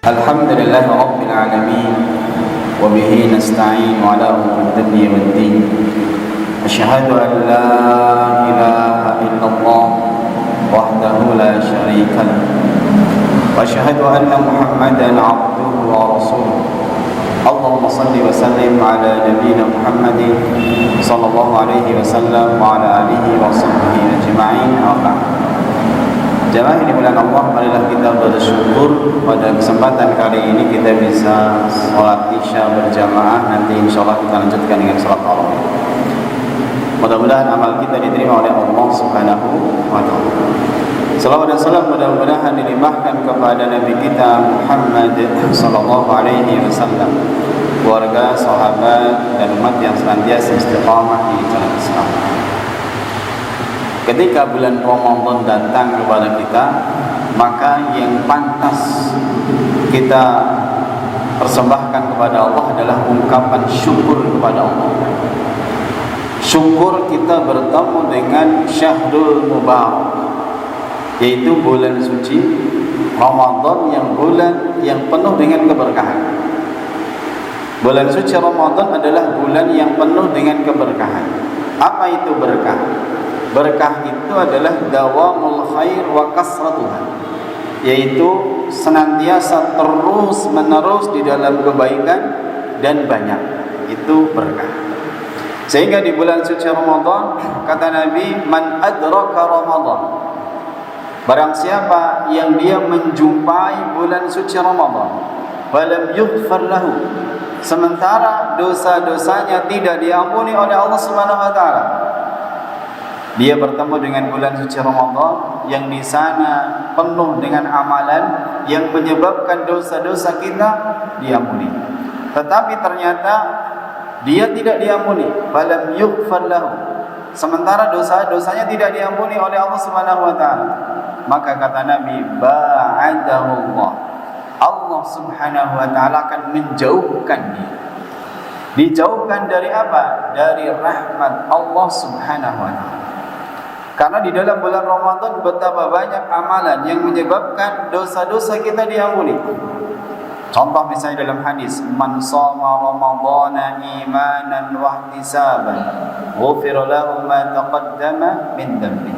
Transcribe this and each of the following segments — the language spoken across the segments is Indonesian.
Alhamdulillah Rabbil Alamin wa bihi nasta'in ala umuri dunya waddin. Asyhadu an la ilaha illallah wahdahu la syarika lah wa asyhadu anna Muhammadan abduhu wa rasuluh. Allahumma salli wa sallim ala nabiyyina Muhammadin sallallahu alaihi wasallam wa ala alihi wa sahbihi ajma'in. Jemaah yang dimuliakan Allah, marilah kita bersyukur pada kesempatan kali ini kita bisa sholat isya berjamaah. Nanti insya Allah kita lanjutkan dengan sholat tarawih. Mudah-mudahan amal kita diterima oleh Allah Subhanahu wa Ta'ala. Salawat dan salam mudah-mudahan dilimpahkan kepada Nabi kita Muhammad sallallahu alaihi wasallam, keluarga, sahabat dan umat yang senantiasa istiqamah di jalan Islam. Ketika bulan Ramadan datang kepada kita, maka yang pantas kita persembahkan kepada Allah adalah ungkapan syukur kepada Allah. Syukur kita bertemu dengan Syahrul Mubarak, yaitu bulan suci Ramadan, yang bulan yang penuh dengan keberkahan. Bulan suci Ramadan adalah bulan yang penuh dengan keberkahan. Apa itu berkah? Berkah itu adalah dawamul khair wa kasratuha, yaitu senantiasa terus menerus di dalam kebaikan dan banyak. Itu berkah. Sehingga di bulan suci Ramadan kata Nabi, man adraka Ramadan, barang siapa yang dia menjumpai bulan suci Ramadan, walam yughfar lahu, sementara dosa-dosanya tidak diampuni oleh Allah Subhanahu wa Ta'ala. Dia bertemu dengan bulan suci Ramadan yang di sana penuh dengan amalan yang menyebabkan dosa-dosa kita diampuni. Tetapi ternyata dia tidak diampuni, falam yughfar lahu, sementara dosa-dosanya tidak diampuni oleh Allah Subhanahu wa Ta'ala. Maka kata Nabi, ba'adahu Allah, Allah Subhanahu wa Ta'ala akan menjauhkan dia. Dijauhkan dari apa? Dari rahmat Allah Subhanahu wa Ta'ala. Karena di dalam bulan Ramadan betapa banyak amalan yang menyebabkan dosa-dosa kita diampuni. Contoh misalnya dalam hadis, man shoma ramadhana imanan wa ihtisaban ghufira lahu ma taqaddama min dhanbi.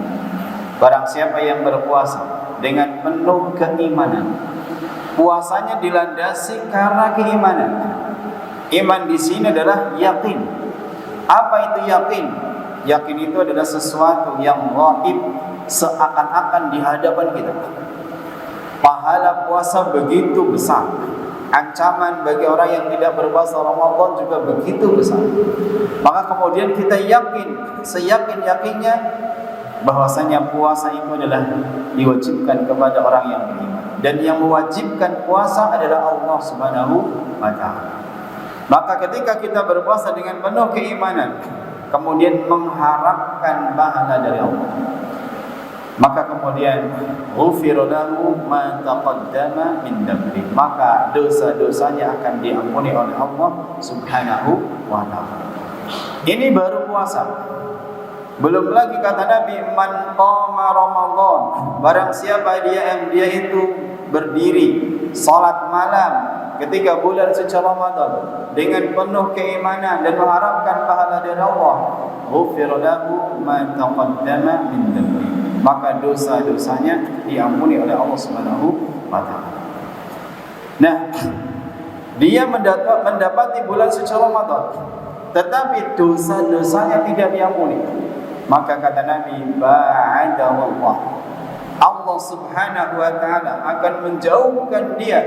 Barang siapa yang berpuasa dengan penuh keimanan, puasanya dilandasi karena keimanan. Iman di sini adalah yakin. Apa itu yakin? Yakin itu adalah sesuatu yang gaib, seakan-akan di hadapan kita. Pahala puasa begitu besar. Ancaman bagi orang yang tidak berpuasa Ramadan juga begitu besar. Maka kemudian kita yakin, seyakin-yakinnya bahwasanya puasa itu adalah diwajibkan kepada orang yang beriman. Dan yang mewajibkan puasa adalah Allah Subhanahu wa Ta'ala. Maka ketika kita berpuasa dengan penuh keimanan, kemudian mengharapkan pahala dari Allah, maka kemudian ghufira lahu ma taqaddama min dhanbi, maka dosa-dosanya akan diampuni oleh Allah Subhanahu wa Ta'ala. Ini baru puasa. Belum lagi kata Nabi, man qama Ramadan, barang siapa dia itu berdiri salat malam ketika bulan suci Ramadan dengan penuh keimanan dan mengharapkan pahala dari Allah, ghufira lahu ma taqaddama min dhanbi, maka dosa-dosanya diampuni oleh Allah Subhanahu wa Ta'ala. Nah, dia mendapati bulan suci Ramadan, tetapi dosa-dosanya tidak diampuni. Maka kata Nabi, ba'adahu Allah, Allah Subhanahu wa Ta'ala akan menjauhkan dia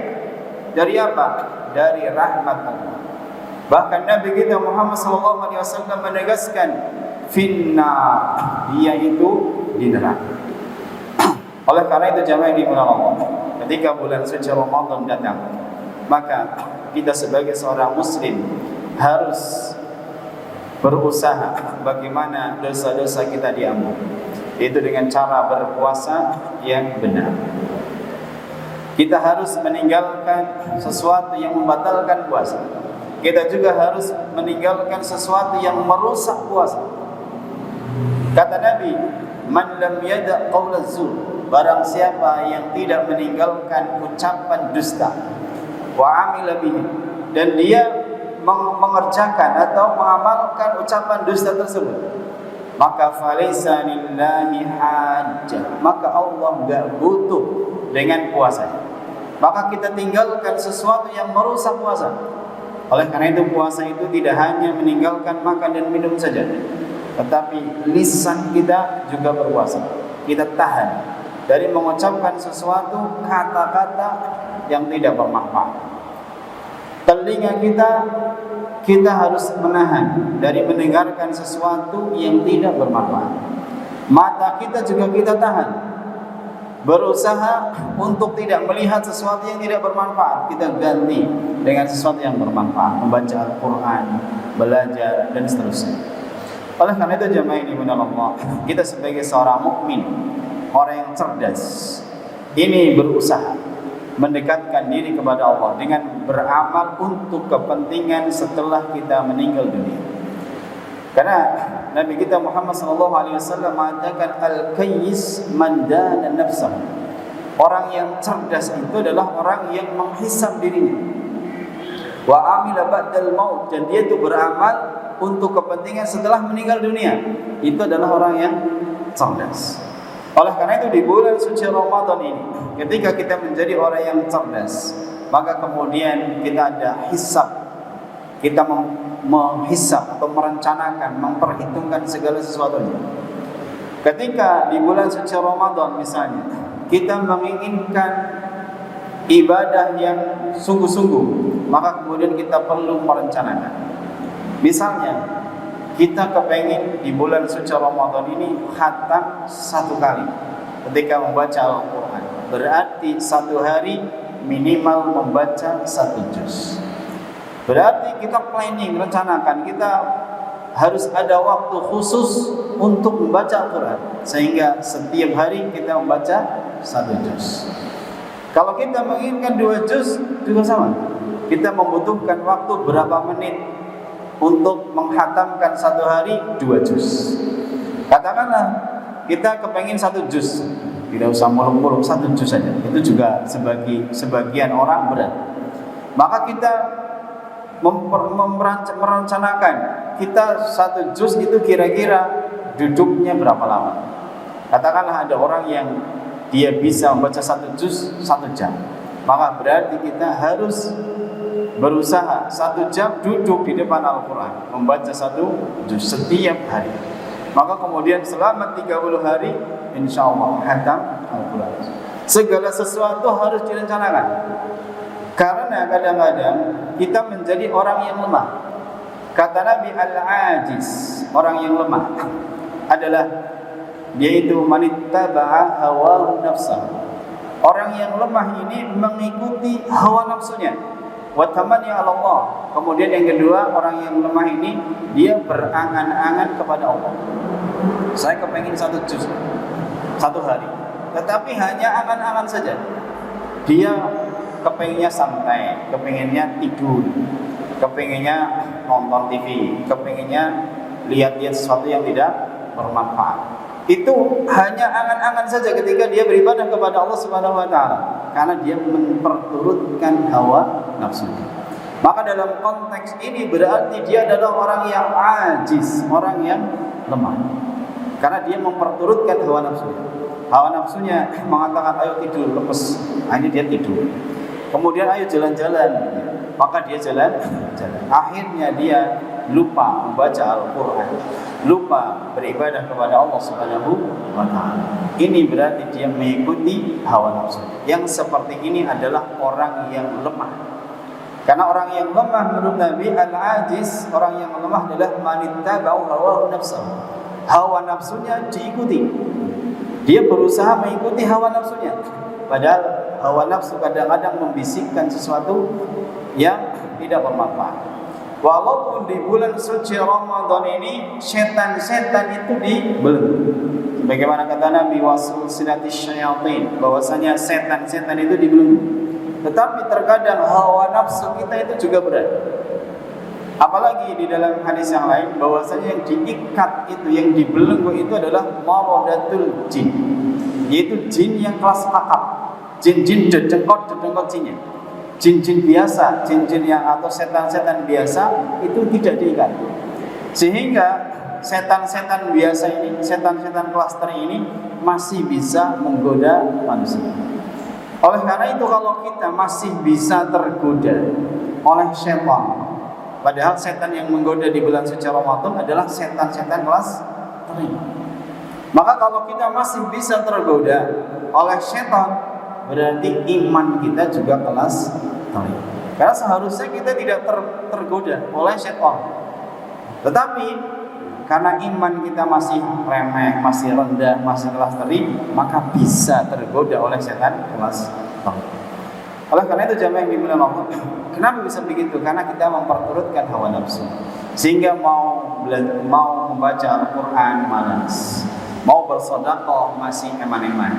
dari apa? Dari rahmat Allah. Bahkan Nabi kita Muhammad SAW menegaskan, finnar, dia itu di neraka. Oleh karena itu jamaah yang dimuliakan Allah, ketika bulan suci Ramadan datang, maka kita sebagai seorang muslim harus berusaha bagaimana dosa-dosa kita diampuni. Itu dengan cara berpuasa yang benar. Kita harus meninggalkan sesuatu yang membatalkan puasa. Kita juga harus meninggalkan sesuatu yang merusak puasa. Kata Nabi, man lam yada' qaulaz zur, barang siapa yang tidak meninggalkan ucapan dusta, wa amila bihi, dan dia mengerjakan atau mengamalkan ucapan dusta tersebut, maka falaysa lillahi hajjah, maka Allah enggak butuh dengan puasa. Maka kita tinggalkan sesuatu yang merusak puasa. Oleh karena itu puasa itu tidak hanya meninggalkan makan dan minum saja, tetapi lisan kita juga berpuasa. Kita tahan dari mengucapkan sesuatu kata-kata yang tidak bermanfaat. Telinga kita harus menahan dari mendengarkan sesuatu yang tidak bermanfaat. Mata kita juga kita tahan, berusaha untuk tidak melihat sesuatu yang tidak bermanfaat. Kita ganti dengan sesuatu yang bermanfaat, membaca Al-Quran, belajar, dan seterusnya. Oleh karena itu jemaah ini Allah, kita sebagai seorang mukmin, orang yang cerdas, ini berusaha mendekatkan diri kepada Allah dengan beramal untuk kepentingan setelah kita meninggal dunia. Karena Nabi kita Muhammad SAW mengatakan al-kayyis man dana nafsah. Orang yang cerdas itu adalah orang yang menghisab dirinya. Wa amila ba'dal maut, dan dia itu beramal untuk kepentingan setelah meninggal dunia. Itu adalah orang yang cerdas. Oleh karena itu di bulan suci Ramadan ini, ketika kita menjadi orang yang cerdas, maka kemudian kita ada hisab. Kita menghisab atau merencanakan, memperhitungkan segala sesuatunya. Ketika di bulan suci Ramadan misalnya, kita menginginkan ibadah yang sungguh-sungguh, maka kemudian kita perlu merencanakan. Misalnya, kita kepengen di bulan suci Ramadan ini khatam 1 kali ketika membaca Al-Quran. Berarti 1 hari minimal membaca 1 juz. Berarti kita planning, rencanakan, kita harus ada waktu khusus untuk membaca Al-Quran, sehingga setiap hari kita membaca 1 juz. Kalau kita menginginkan 2 juz juga sama. Kita membutuhkan waktu berapa menit untuk menghatamkan 1 hari 2 juz. Katakanlah kita kepengen 1 juz, tidak usah muluk-muluk, 1 juz saja. Itu juga sebagian orang berat. Maka kita merencanakan kita 1 juz itu kira-kira duduknya berapa lama. Katakanlah ada orang yang dia bisa membaca 1 juz 1 jam, maka berarti kita harus berusaha 1 jam duduk di depan Al-Quran, membaca 1 juz setiap hari. Maka kemudian selama 30 hari insya Allah khatam Al-Quran. Segala sesuatu harus direncanakan. Karena kadang-kadang kita menjadi orang yang lemah. Kata Nabi al-ajiz, orang yang lemah adalah yaitu manittaba'a hawa nafsah. Orang yang lemah ini mengikuti hawa nafsunya. Wa tamanni 'ala Allah. Kemudian yang kedua, orang yang lemah ini dia berangan-angan kepada Allah. Saya kepengen 1 juz 1 hari, tetapi hanya angan-angan saja. Dia kepengennya santai, kepengennya tidur, kepengennya nonton TV, kepengennya lihat-lihat sesuatu yang tidak bermanfaat. Itu hanya angan-angan saja ketika dia beribadah kepada Allah Subhanahu wa taala, karena dia memperturutkan hawa nafsunya. Maka dalam konteks ini berarti dia adalah orang yang ajiz, orang yang lemah. Karena dia memperturutkan hawa nafsunya. Hawa nafsunya mengatakan ayo tidur, lemes. Akhirnya dia tidur. Kemudian ayo jalan-jalan, maka dia jalan. Akhirnya dia lupa membaca Al-Quran, lupa beribadah kepada Allah Subhanahu wa ta'ala. Ini berarti dia mengikuti hawa nafsu. Yang seperti ini adalah orang yang lemah. Karena orang yang lemah menurut Nabi al-ajiz, orang yang lemah adalah manittaba'u hawa nafsuhu. Hawa nafsunya diikuti. Dia berusaha mengikuti hawa nafsunya. Padahal hawa nafsu kadang-kadang membisikkan sesuatu yang tidak bermanfaat. Walaupun di bulan suci Ramadan ini setan-setan itu dibelenggu. Sebagaimana kata Nabi wasulsilatis syayatin, bahwasanya setan-setan itu dibelenggu. Tetapi terkadang hawa nafsu kita itu juga berat. Apalagi di dalam hadis yang lain bahwasanya yang diikat itu, yang dibelenggu itu adalah maradatul jin, yaitu jin yang kelas kakap, jin-jin dedengkot jinnya. Jin-jin biasa, jin-jin yang atau setan-setan biasa itu tidak diikat. Sehingga setan-setan biasa ini, setan-setan klaster ini masih bisa menggoda manusia. Oleh karena itu kalau kita masih bisa tergoda oleh setan, padahal setan yang menggoda di bulan suci Ramadan adalah setan-setan kelas 3. Maka kalau kita masih bisa tergoda oleh setan, berarti iman kita juga kelas 3. Karena seharusnya kita tidak tergoda oleh setan. Tetapi karena iman kita masih remeh, masih rendah, masih kelas 3, maka bisa tergoda oleh setan kelas 3. Oleh karena itu jamaah yang dimuliakan Allah, kenapa bisa begitu? Karena kita memperturutkan hawa nafsu. Sehingga mau membaca Al-Quran malas, mau bersedekah masih eman-eman,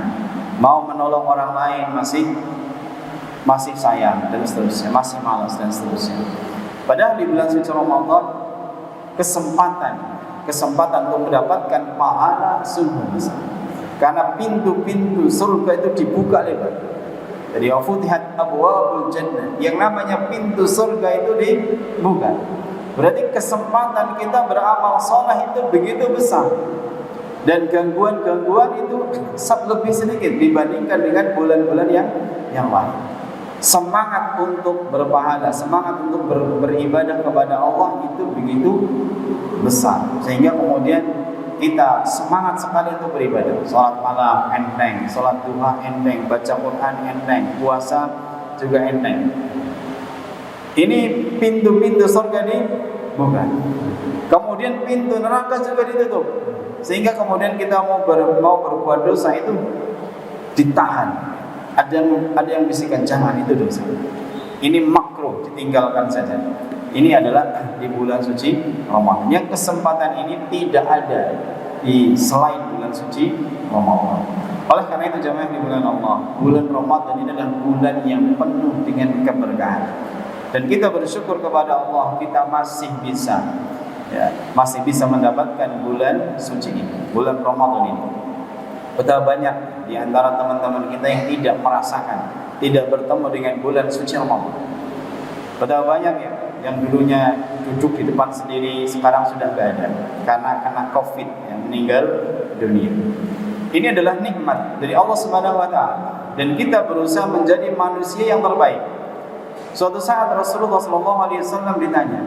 mau menolong orang lain masih sayang dan seterusnya, masih malas dan seterusnya. Padahal di bulan suci Ramadan kesempatan untuk mendapatkan pahala sungguh besar. Karena pintu-pintu surga itu dibuka lebar. Jadi wafutihat abwabul jannah, yang namanya pintu surga itu dibuka. Berarti kesempatan kita beramal saleh itu begitu besar. Dan gangguan-gangguan itu lebih sedikit dibandingkan dengan bulan-bulan yang lain. Semangat untuk berpahala, semangat untuk beribadah kepada Allah itu begitu besar, sehingga kemudian kita semangat sekali untuk beribadah. Salat malam enteng, salat duha enteng, baca Quran enteng, puasa juga enteng. Ini pintu-pintu surga dibuka. Kemudian pintu neraka juga ditutup, sehingga kemudian kita mau berbuat dosa itu ditahan. Ada yang bisikan jangan, itu dosa. Ini makruh, ditinggalkan saja. Ini adalah di bulan suci Ramadan. Yang kesempatan ini tidak ada di selain bulan suci Ramadan. Oleh karena itu jamaah di bulan Allah, bulan Ramadan ini adalah bulan yang penuh dengan keberkahan. Dan kita bersyukur kepada Allah, kita masih bisa mendapatkan bulan suci ini, bulan Ramadan ini. Betapa banyak di antara teman-teman kita yang tidak merasakan, tidak bertemu dengan bulan suci Ramadan. Betapa banyak ya yang dulunya duduk di depan sendiri, sekarang sudah tidak ada karena kena COVID, yang meninggal dunia. Ini adalah nikmat dari Allah Subhanahu wa taala, dan kita berusaha menjadi manusia yang terbaik. Suatu saat Rasulullah SAW ditanya,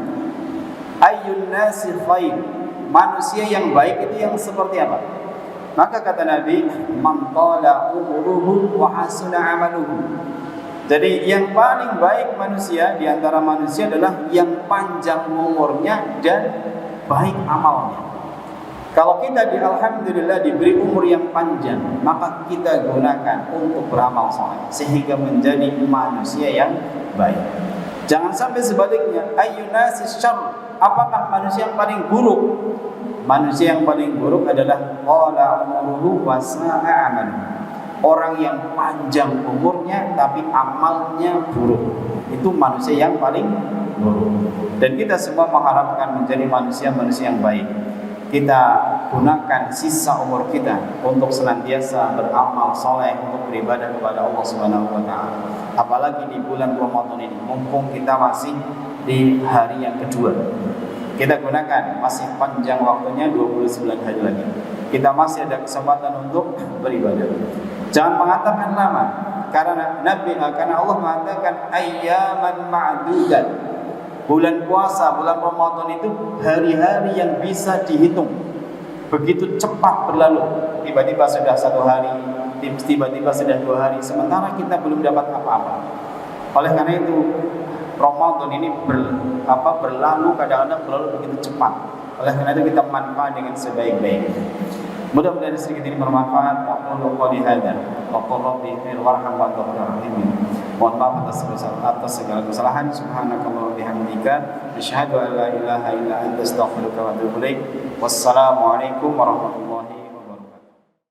ayyun nasi khair, manusia yang baik itu yang seperti apa? Maka kata Nabi, man tala umuruhu wa hasuna amaluhu. Jadi yang paling baik manusia di antara manusia adalah yang panjang umurnya dan baik amalnya. Kalau kita alhamdulillah diberi umur yang panjang, maka kita gunakan untuk beramal saleh sehingga menjadi manusia yang baik. Jangan sampai sebaliknya, ayyunasis syarr, apakah manusia yang paling buruk? Manusia yang paling buruk adalah qala umuruhu wa sa'a amaluhu. Orang yang panjang umurnya tapi amalnya buruk, itu manusia yang paling buruk. Dan kita semua mengharapkan menjadi manusia-manusia yang baik. Kita gunakan sisa umur kita untuk senantiasa beramal soleh, untuk beribadah kepada Allah Subhanahu wa taala. Apalagi di bulan Ramadan ini, mumpung kita masih di hari yang kedua. Kita gunakan, masih panjang waktunya, 29 hari lagi. Kita masih ada kesempatan untuk beribadah. Jangan mengatakan lama, karena Allah mengatakan ayyaman ma'dudat. Bulan puasa, bulan Ramadan itu hari-hari yang bisa dihitung. Begitu cepat berlalu. Tiba-tiba sudah 1 hari, tiba-tiba sudah 2 hari, sementara kita belum dapat apa-apa. Oleh karena itu Ramadan ini berlalu, kadang-kadang berlalu begitu cepat. Oleh karena itu kita manfaat dengan sebaik-baiknya. Mudah-mudahan sedikit ini bermanfaat. Aqulu qouli hadza wa qul rabbi ighfir warham wa anta khairur rahimin. Mohon maaf atas segala kesalahan. Subhanakallahumma wa bihamdika asyhadu an la ilaha illa anta astaghfiruka wa atubu ilaik. Wassalamualaikum warahmatullahi wabarakatuh.